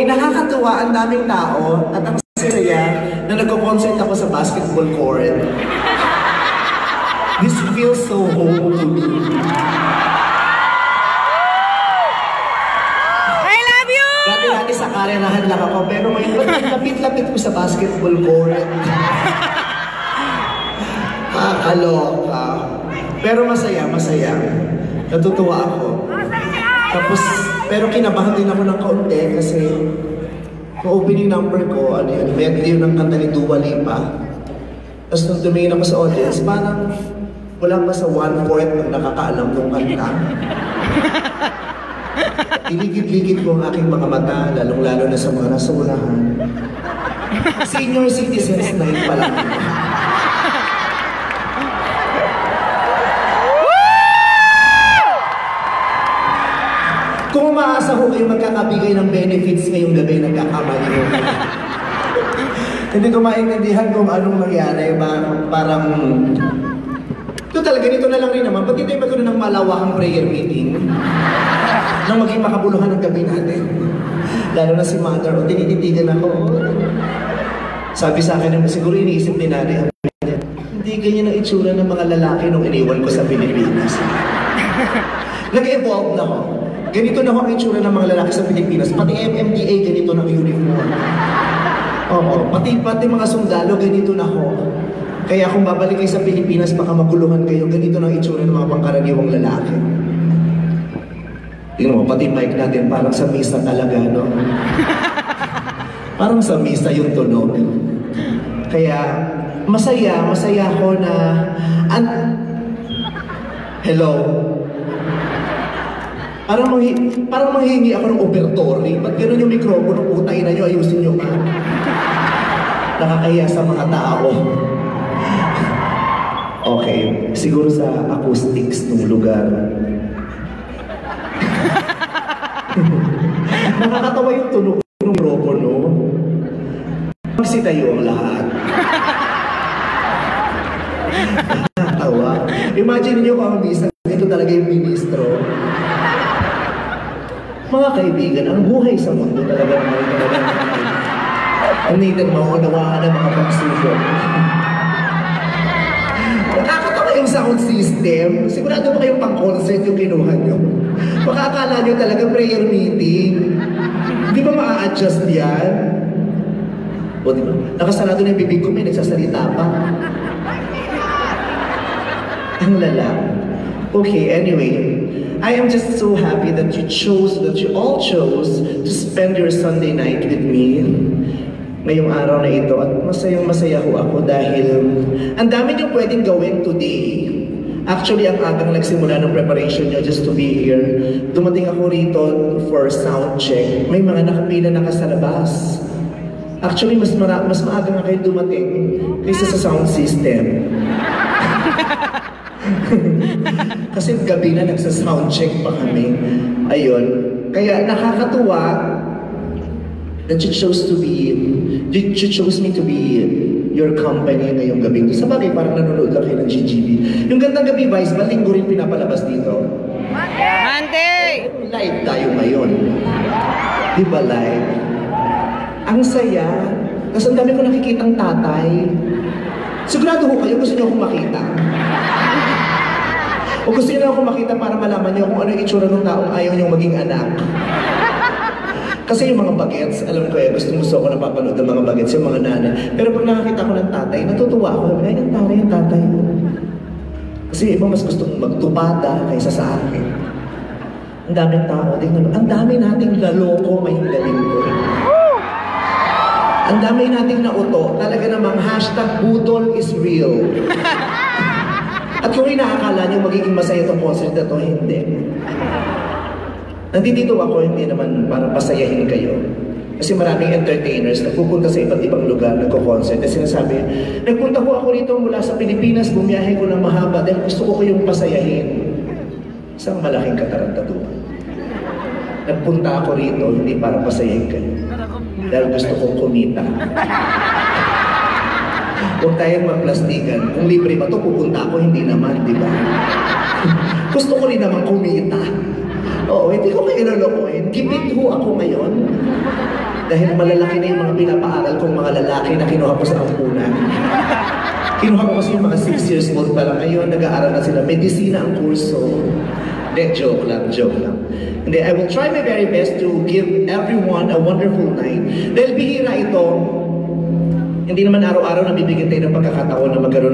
Nakakatuwa ang daming tao at ang saya na nagko-concert ako sa basketball court. This feels so home to me. I love you! Dati sa karerahan lang ako, pero ngayon lapit-lapit ko sa basketball court. Kaloka. Pero masaya. Natutuwa ako. Tapos, pero kinabahan din ako ng kaunti kasi opening number ko, medley ng kanta ni Dua Lipa. Tapos nung tumingin ako sa audience, parang wala pa sa 1/4 ng nakakaalam ng kanta. Iligid-ligid ko ang aking mga mata, lalong-lalo na sa mga nasa unahan. Senior citizens na yun pala. Kung umaasa ko kayo magkakabigay ng benefits ngayong gabi, nagkakamali ko. Hindi ko maintindihan kung anong nangyari. Parang... Ito talaga, nito na lang rin naman. Pag hindi magkaroon ng malawakang prayer meeting, nang maging makabuluhan ng gabi natin. Lalo na si Mother, o tinititigan ako. Sabi sa akin, siguro iniisip ni Nari, hindi ganyan ang itsura ng mga lalaki nung iniwan ko sa Pilipinas. Nag-evolve na ako. Ganito na ako ang itsura ng mga lalaki sa Pilipinas. Pati MMDA, ganito na ang uniform. Oo, pati mga sundalo, ganito na ako. Kaya kung babalik kayo sa Pilipinas, baka maguluhan kayo, ganito na ang itsura ng mga pangkaraniwang lalaki. Tingnan mo, pati mic natin, parang sa misa talaga, no? Parang sa misa yung tunog. Kaya, masaya ako na... Hello? Parang manghingi ako ng obertory. Ba't gano'n yung mikropono? Putay na nyo, ayusin nyo ka. Nakakaya sa mga tao. Okay, siguro sa acoustics ng lugar. Nakakatawa yung tunog ng mikropono. Magsitayo ang lahat. Nakakatawa. Imagine nyo kung ang misa, ito talaga yung ministro. Mga kaibigan, ang buhay sa mundo talaga naman ang natin maunawaan ng mga pagsubok. Nakakatawa yung sound system. Sigurado ba kayong pang-concert yung kinuha nyo? Makakala nyo talaga prayer meeting. Di ba maa-adjust yan? O di ba? Nakasarado na yung bibig ko, may nagsasalita pa. Ang lala. Okay, anyway. I am just so happy that you all chose to spend your Sunday night with me ngayong araw na ito. At masayang-masaya ho ako dahil ang dami niyong pwedeng gawin today. Actually, ang agang nagsimula ng preparation niyo just to be here. Dumating ako rito for sound check. May mga nakapila na sa labas. Actually, mas maaga nga kayo dumating kaysa sa sound system. Kasi gabi na nagsa-sound check pa kami. Ayun. Kaya nakakatuwa that you chose me to be your company ngayong gabi. Sa bagay, parang nanonood lang kayo ng GGB. Yung Gandang Gabi Vice, linggo rin pinapalabas dito? Monday! Live tayo ngayon. Di ba live? Ang saya. Kasi ang dami ko nakikitang tatay. Sigurado ko kayo, gusto niyo akong makita. O gusto niyo na ako makita para malaman niyo kung ano yung itsura ng taong ayaw niyong maging anak. Kasi yung mga bagets, alam ko gusto ako napapanood ng mga bagets, yung mga nanay. Pero pag nakakita ko ng tatay, natutuwa ako. Ay, yung tatay. Kasi iba mas gustong magtupada kaysa sa akin. Ang daming tao. Ang dami nating laloko ngayong galing ko. Ang dami nating nauto. Talaga namang #budol is real. At kung inaakala niyo magiging masaya itong concert na ito, hindi. Nandito ako, hindi naman para pasayahin kayo. Kasi maraming entertainers na pupunta sa iba't ibang lugar, nagko-concert. At sinasabi, nagpunta ko ako rito mula sa Pilipinas, bumiyahe ko ng mahaba dahil gusto ko kayong pasayahin. Isang malaking katarantaduhan. Nagpunta ako rito, hindi para pasayahin kayo. Dahil gusto kong kumita. Huwag tayong magplastikan. Kung libre ba ito, pupunta ako, hindi naman, di ba? Gusto ko rin naman kumita. Oo, hindi ko kayo lolokohin. Gipit ho ako ngayon. Dahil malalaki na yung mga pinapaaral kong mga lalaki na kinuha ko sa ampunan. Kinuha ko kasi yung mga 6 years old pa lang. Ngayon, nag-aaral na sila. Medisina ang kurso. Hindi, joke lang, joke lang. Hindi, I will try my very best to give everyone a wonderful night. Dahil bihira ito, hindi naman araw-araw nabibigyan tayo ng pagkakataon na magkaroon ng